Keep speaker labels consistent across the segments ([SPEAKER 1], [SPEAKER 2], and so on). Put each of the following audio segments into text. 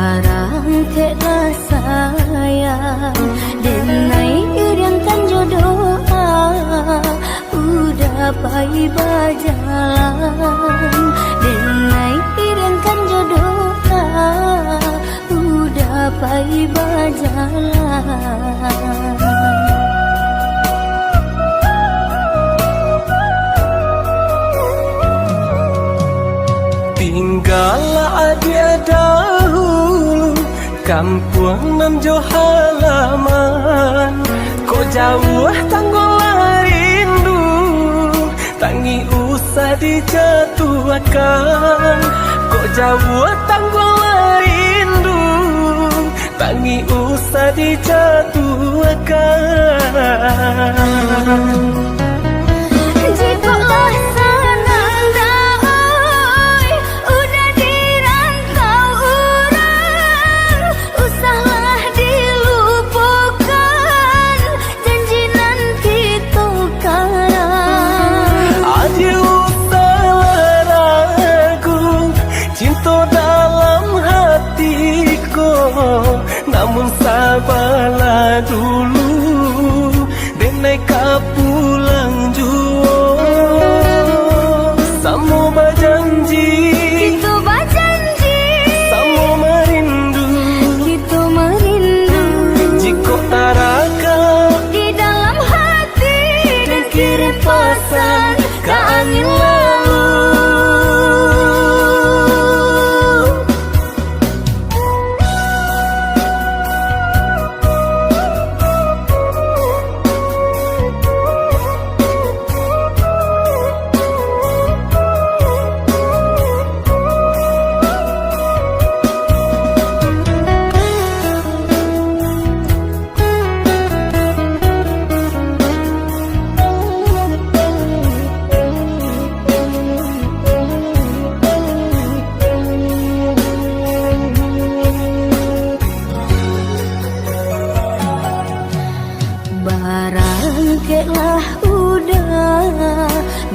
[SPEAKER 1] Barang keklah sayang denai iriankan jodoh udah pai bajalan denai iriankan jodoh udah pai bajalan.
[SPEAKER 2] Tinggallah dia dahulu kampung nan jauh halaman, kok jauh tanggulah rindu, tangi usah dijatuhkan. Kok jauh tanggulah rindu, tangi usah dijatuhkan.
[SPEAKER 1] Jikalau senang daoi udah dirantau orang, usahlah dilupakan janji nanti tukaran.
[SPEAKER 2] Aduh usahlah ragu cinta dalam hatiku, namun sabarlah dulu denai pulang jua. Samo berjanji,
[SPEAKER 1] Kita berjanji,
[SPEAKER 2] samo merindu,
[SPEAKER 1] kita merindu
[SPEAKER 2] jika taraka
[SPEAKER 1] di dalam hati dan kirim pesan ke angin lalu. Barang keklah udah,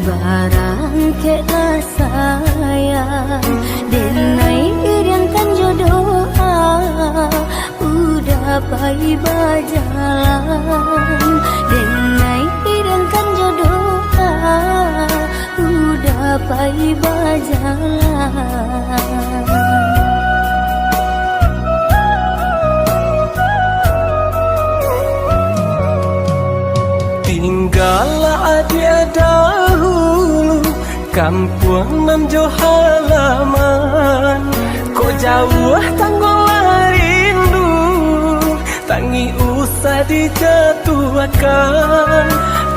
[SPEAKER 1] barang keklah sayang denai iriankan jodoh udah pai bajalan denai iriankan jodoh udah pai bajalan.
[SPEAKER 2] Tinggallah dia dahulu kampung nan jauh halaman, kok jauh tanggulah rindu, tangi usah dijatuhkan.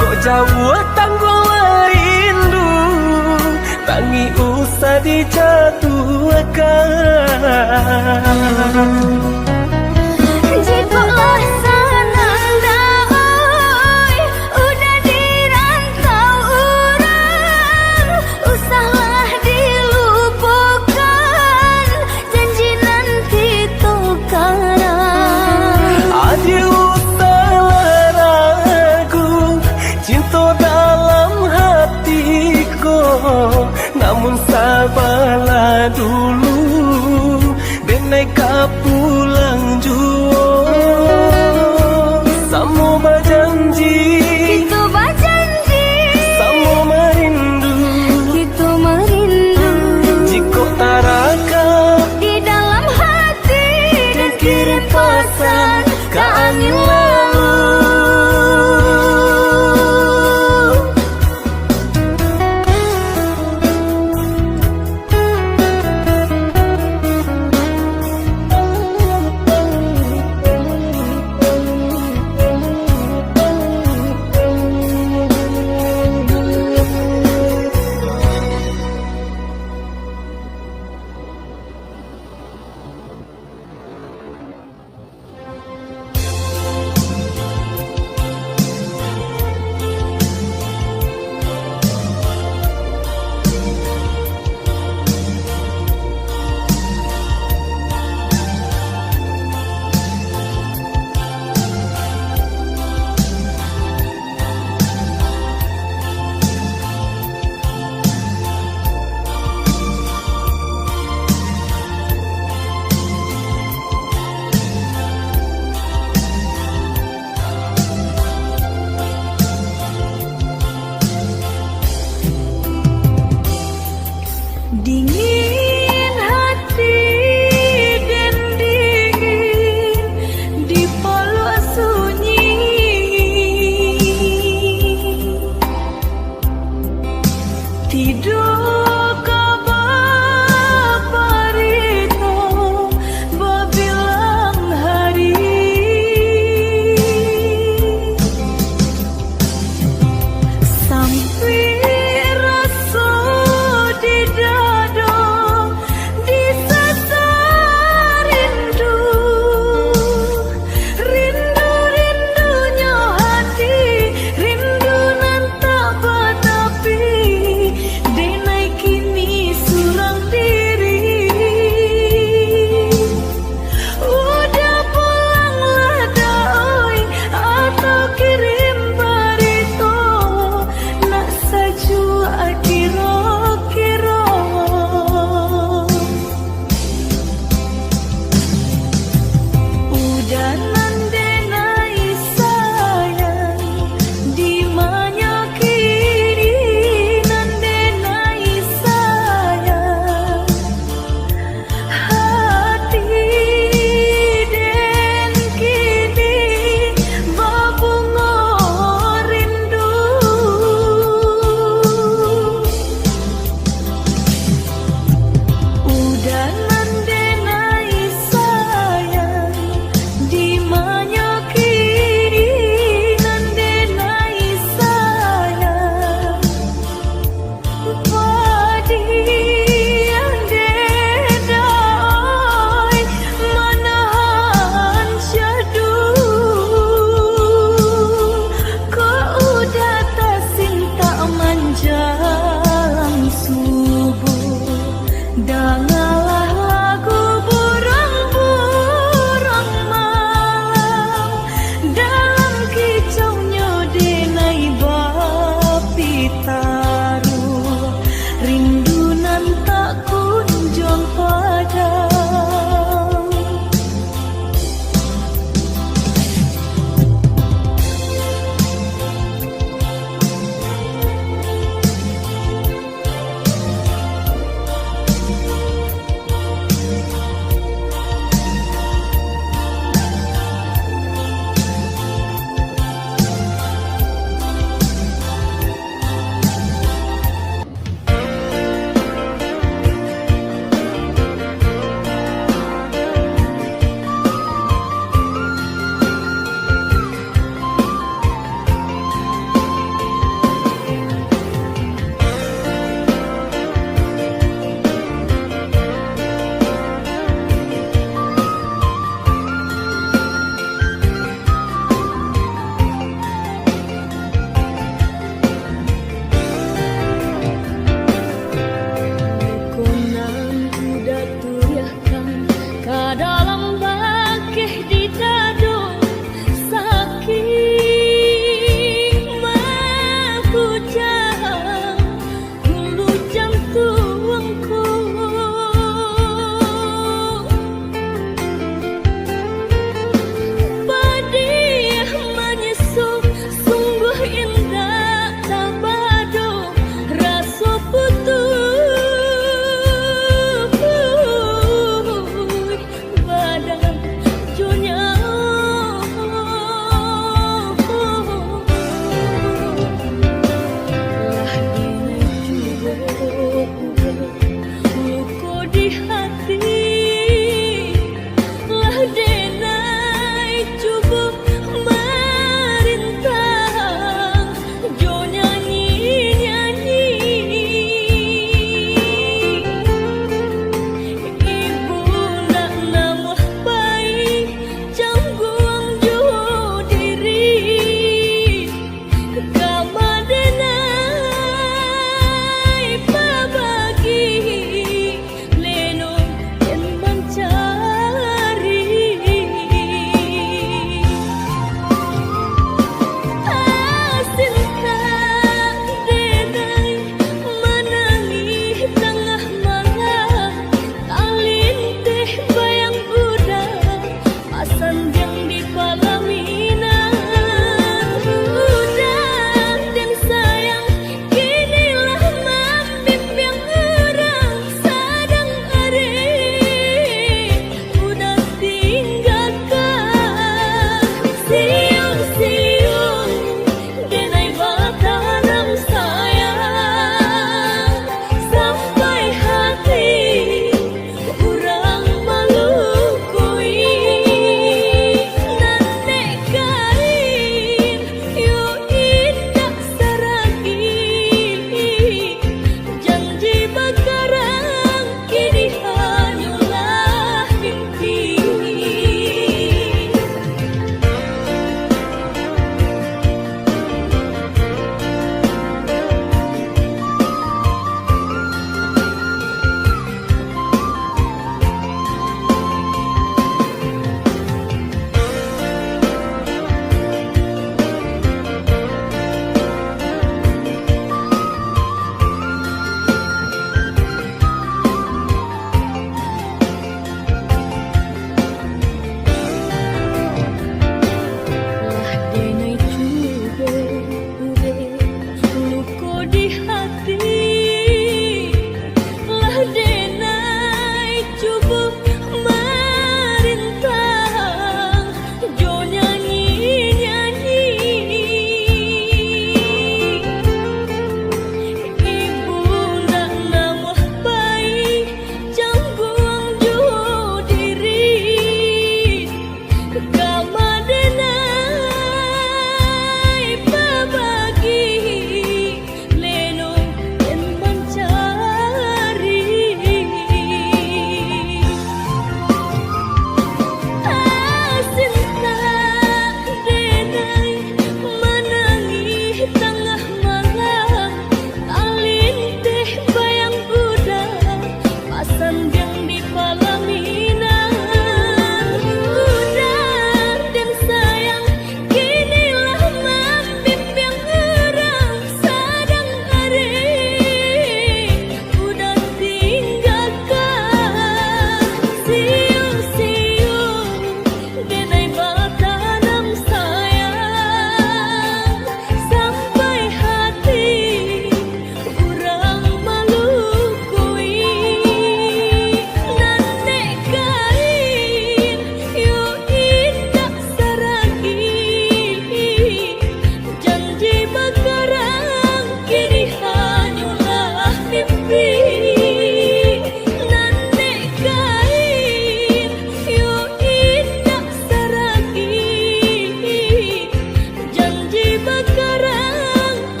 [SPEAKER 2] Kok jauh tanggulah rindu, tangi usah dijatuhkan.
[SPEAKER 1] Jikalau senang daoi udah dirantau orang, usahlah dilupakan janji nanti tukaran.
[SPEAKER 2] Aduh usahlah ragu cinta dalam hatiku, namun sabarlah dulu denai pulang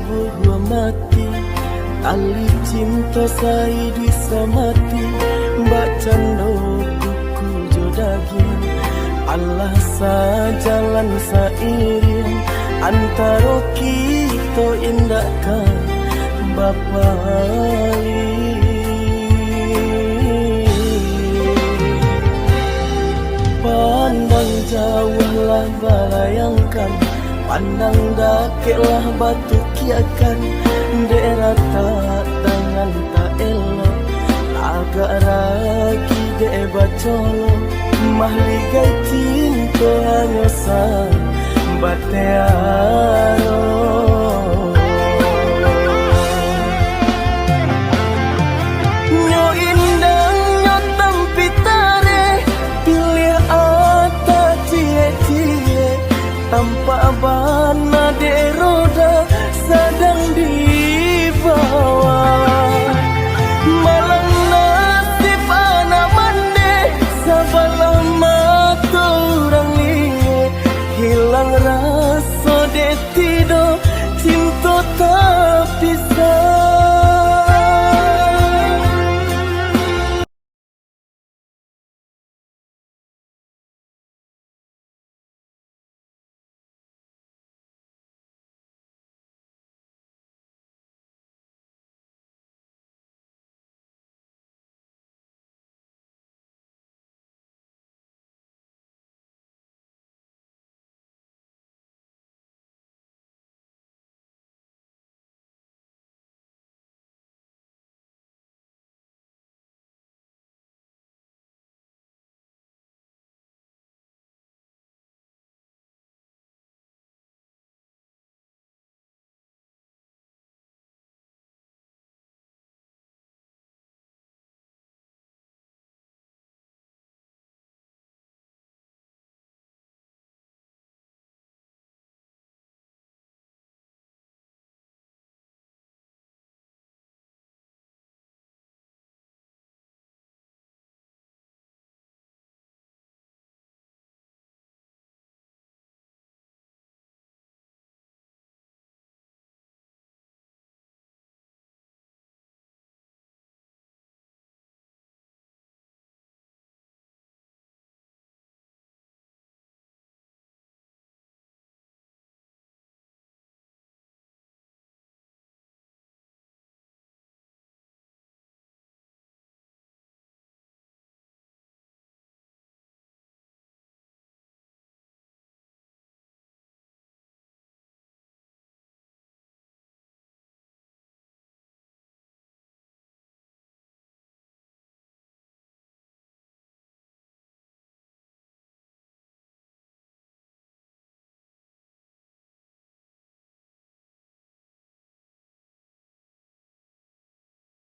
[SPEAKER 2] buah mati, tali cinta saya bisa mati. Mbak cando buku jodagin, Allah sajalan sairing antara kita indahkan Bapa Ali. Pandang jauhlah balayangkan, pandang dakeklah batu kiakan. Daerah tak tangan tak elok, agak ragi dek bacolo. Mahligai cinta hanya sang batearo. Nyo indang nyo tampi tare, pilih ata cie-cie. Tanpa bana de roda sedang dibawa. Malang nasib anak mande, sabalah mata orang liye. Hilang rasa de tido, cinta tak bisa.